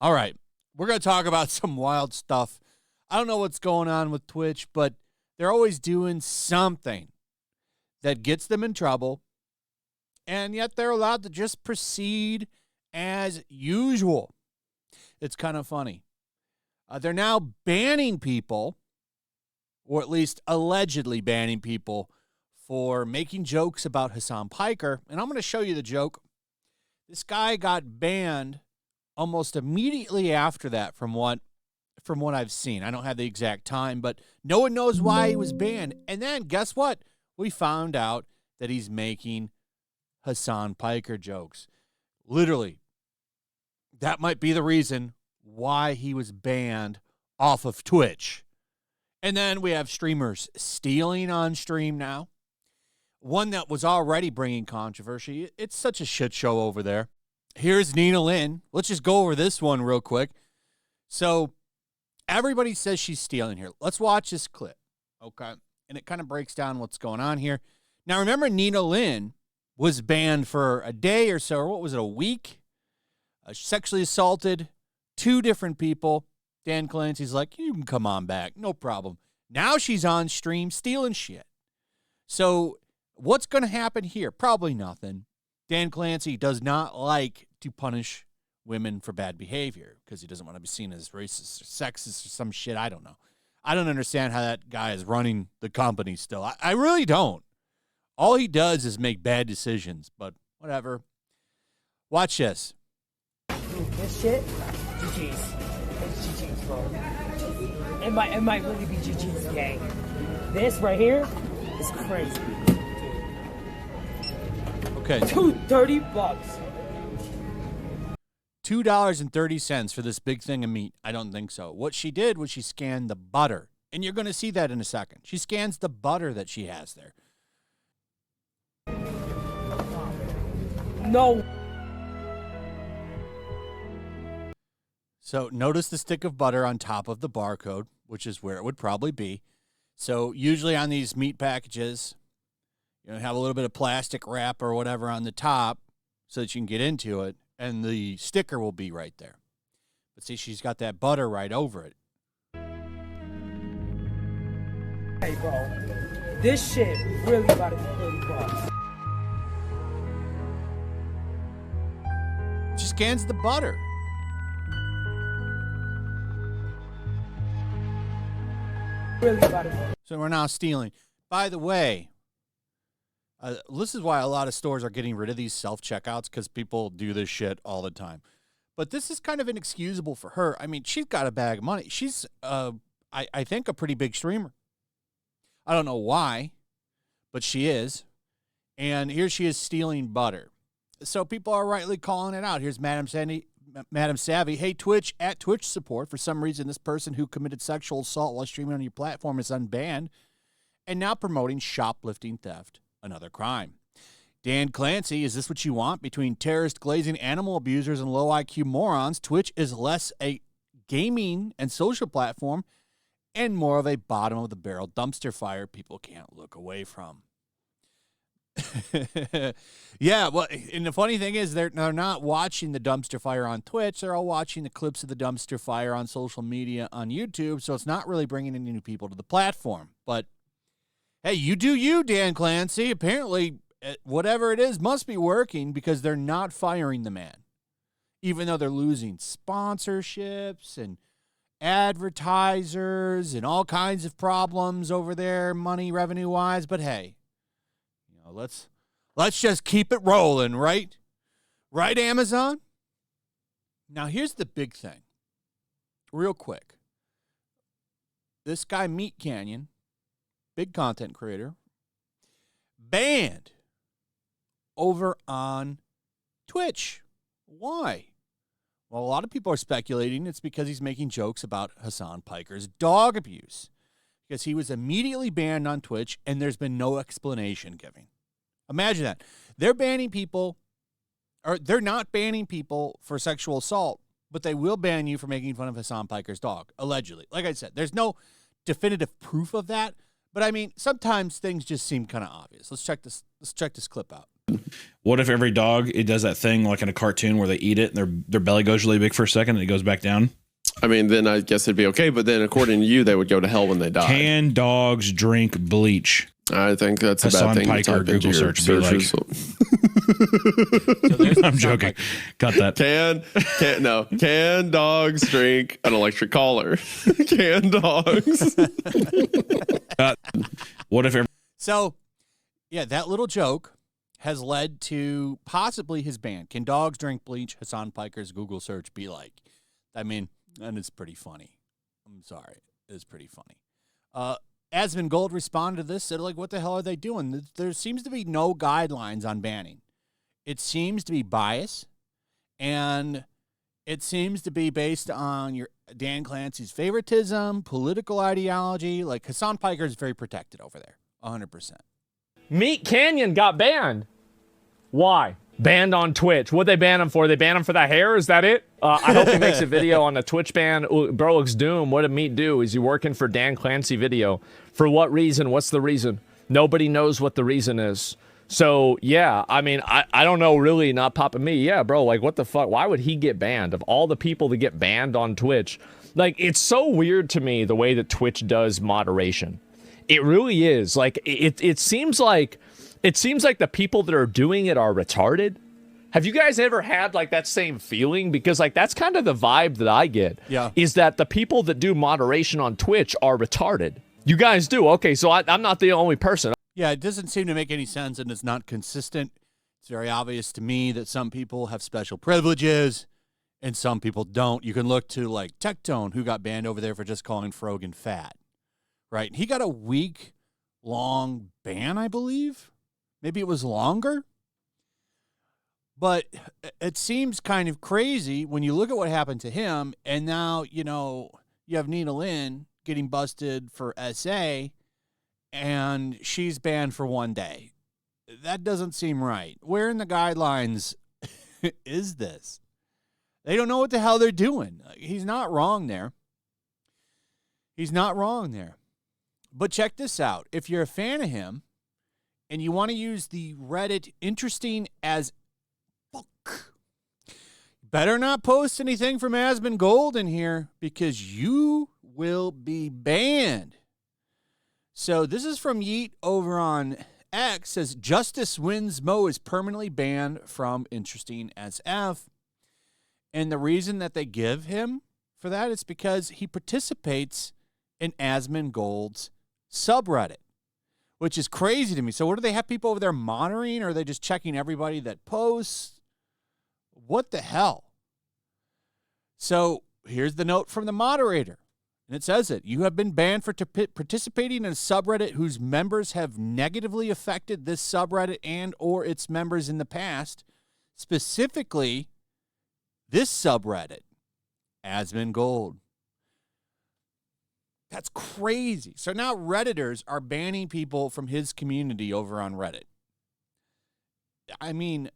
All right, we're going to talk about some wild stuff. I don't know what's going on with Twitch, but they're always doing something that gets them in trouble, and yet they're allowed to just proceed as usual. It's kind of funny. They're now banning people, or at least allegedly banning people, for making jokes about Hasan Piker, and I'm going to show you the joke. This guy got banned almost immediately after that, from what I've seen. I don't have the exact time, but no one knows why he was banned. And then guess what? We found out that he's making Hasan Piker jokes. Literally, that might be the reason why he was banned off of Twitch. And then we have streamers stealing on stream now. One that was already bringing controversy. It's such a shit show over there. Here's Nina Lynn. Let's just go over this one real quick. So everybody says she's stealing here. Let's watch this clip, okay? And it kind of breaks down what's going on here. Now, remember, Nina Lynn was banned for a day or so, or what was it, a week? Sexually assaulted 2 different people. Dan Clancy's like, you can come on back, no problem. Now she's on stream stealing shit. So what's going to happen here? Probably nothing. Dan Clancy does not like to punish women for bad behavior because he doesn't want to be seen as racist or sexist or some shit. I don't know. I don't understand how that guy is running the company still. I really don't. All he does is make bad decisions, but whatever. Watch this. This shit, GG's. It's GG's, bro. It might really be GG's gang. This right here is crazy. Okay. $2.30. $2.30 for this big thing of meat. I don't think so. What she did was she scanned the butter. And you're going to see that in a second. She scans the butter that she has there. No. So notice the stick of butter on top of the barcode, which is where it would probably be. So usually on these meat packages, you know, have a little bit of plastic wrap or whatever on the top so that you can get into it, and the sticker will be right there. But see, she's got that butter right over it. Hey, bro, this shit really about to be $30. She scans the butter. Really about to be. So we're now stealing. By the way, this is why a lot of stores are getting rid of these self-checkouts, because people do this shit all the time. But this is kind of inexcusable for her. I mean, she's got a bag of money. She's, I think, a pretty big streamer. I don't know why, but she is. And here she is stealing butter. So people are rightly calling it out. Here's Madam Savvy. Hey, Twitch, at Twitch support. For some reason, this person who committed sexual assault while streaming on your platform is unbanned and now promoting shoplifting theft, another crime. Dan Clancy, is this what you want? Between terrorist glazing animal abusers and low IQ morons, Twitch is less a gaming and social platform and more of a bottom-of-the-barrel dumpster fire people can't look away from. Yeah, well, and the funny thing is they're not watching the dumpster fire on Twitch. They're all watching the clips of the dumpster fire on social media on YouTube, so it's not really bringing any new people to the platform. But, hey, you do you, Dan Clancy. Apparently, whatever it is must be working because they're not firing the man, even though they're losing sponsorships and advertisers and all kinds of problems over there, money, revenue-wise. But, hey, let's just keep it rolling, right? Right, Amazon? Now, here's the big thing. Real quick. This guy, MeatCanyon, big content creator, banned over on Twitch. Why? Well, a lot of people are speculating it's because he's making jokes about Hasan Piker's dog abuse, because he was immediately banned on Twitch, and there's been no explanation given. Imagine that. They're banning people, or they're not banning people for sexual assault, but they will ban you for making fun of Hasan Piker's dog, allegedly. Like I said, there's no definitive proof of that, But I mean, sometimes things just seem kind of obvious. Let's check this clip out. What if every dog, it does that thing like in a cartoon where they eat it and their belly goes really big for a second and it goes back down? I mean, then I guess it'd be okay. But then according to you, they would go to hell when they die. Can dogs drink bleach? I think that's a Hasan bad thing Piker to type into Google your search be like. So I'm joking. Cut that. Can dogs drink an electric collar? Can dogs? What if So, yeah, that little joke has led to possibly his ban. Can dogs drink bleach? Hasan Piker's Google search be like. I mean, and it's pretty funny. I'm sorry. It's pretty funny. Asmongold responded to this, said, like, what the hell are they doing? There seems to be no guidelines on banning. It seems to be bias, and it seems to be based on your Dan Clancy's favoritism, political ideology. Like, Hasan Piker is very protected over there, 100%. MeatCanyon got banned. Why? Banned on Twitch. What'd they ban him for? They banned him for that hair? Is that it? I hope he makes a video on the Twitch ban. Ooh, bro looks doomed. What did Meat do? Is he working for Dan Clancy video? For what reason? What's the reason? Nobody knows what the reason is. So, yeah, I mean, I don't know, really, not popping me. Yeah, bro, like, what the fuck? Why would he get banned? Of all the people that get banned on Twitch, like, it's so weird to me the way that Twitch does moderation. It really is. Like, it seems like the people that are doing it are retarded. Have you guys ever had like that same feeling? Because like that's kind of the vibe that I get. Yeah. Is that the people that do moderation on Twitch are retarded? You guys do. Okay, so I'm not the only person. Yeah, it doesn't seem to make any sense, and it's not consistent. It's very obvious to me that some people have special privileges and some people don't. You can look to like Tectone, who got banned over there for just calling Frogan fat. Right? He got a week-long ban, I believe. Maybe it was longer. But it seems kind of crazy when you look at what happened to him, and now, you know, you have Nina Lynn getting busted for SA, and she's banned for 1 day. That doesn't seem right. Where in the guidelines is this? They don't know what the hell they're doing. He's not wrong there. He's not wrong there. But check this out. If you're a fan of him, and you want to use the Reddit interesting as fuck, better not post anything from Asmongold in here because you will be banned. So this is from Yeet over on X. Says Justice Wins Mo is permanently banned from interesting as F. And the reason that they give him for that is because he participates in Asmongold's subreddit, which is crazy to me. So what do they have people over there monitoring, or are they just checking everybody that posts? What the hell? So here's the note from the moderator, and it says it. You have been banned for participating in a subreddit whose members have negatively affected this subreddit and or its members in the past, specifically this subreddit, Asmongold. That's crazy. So now Redditors are banning people from his community over on Reddit. I mean,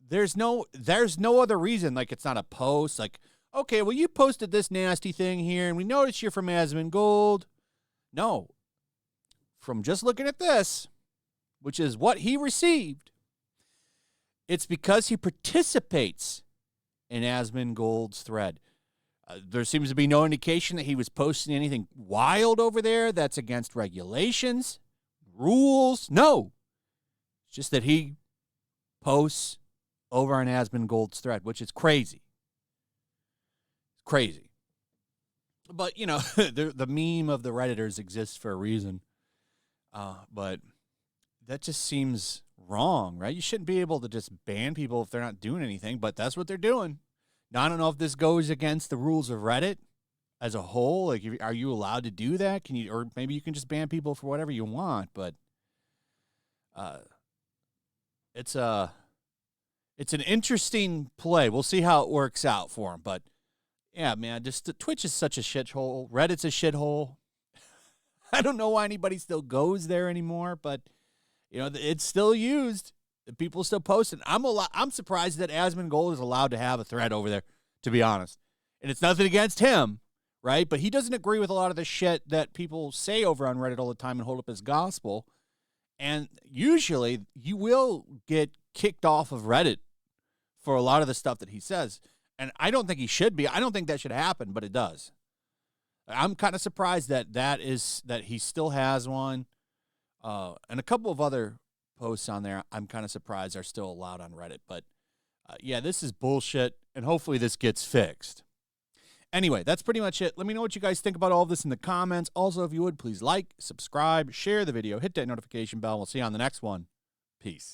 there's no other reason. Like, it's not a post. Like, okay, well, you posted this nasty thing here, and we noticed you're from Asmongold. No. From just looking at this, which is what he received, it's because he participates in Asmongold's thread. There seems to be no indication that he was posting anything wild over there that's against regulations, rules. No. It's just that he posts over on Asmongold's thread, which is crazy. It's crazy. But, you know, the meme of the Redditors exists for a reason. But that just seems wrong, right? You shouldn't be able to just ban people if they're not doing anything, but that's what they're doing. Now, I don't know if this goes against the rules of Reddit as a whole. Like, are you allowed to do that? Can you, or maybe you can just ban people for whatever you want. But it's an interesting play. We'll see how it works out for him. But yeah, man, just Twitch is such a shithole. Reddit's a shithole. I don't know why anybody still goes there anymore, but you know it's still used. People still posting. I'm surprised that Asmongold is allowed to have a thread over there, to be honest. And it's nothing against him, right? But he doesn't agree with a lot of the shit that people say over on Reddit all the time and hold up as gospel. And usually you will get kicked off of Reddit for a lot of the stuff that he says. And I don't think he should be. I don't think that should happen, but it does. I'm kind of surprised that he still has one. And a couple of other posts on there, I'm kind of surprised are still allowed on Reddit. But yeah, this is bullshit, and hopefully this gets fixed. Anyway, that's pretty much it. Let me know what you guys think about all of this in the comments. Also, if you would, please like, subscribe, share the video, hit that notification bell. We'll see you on the next one. Peace.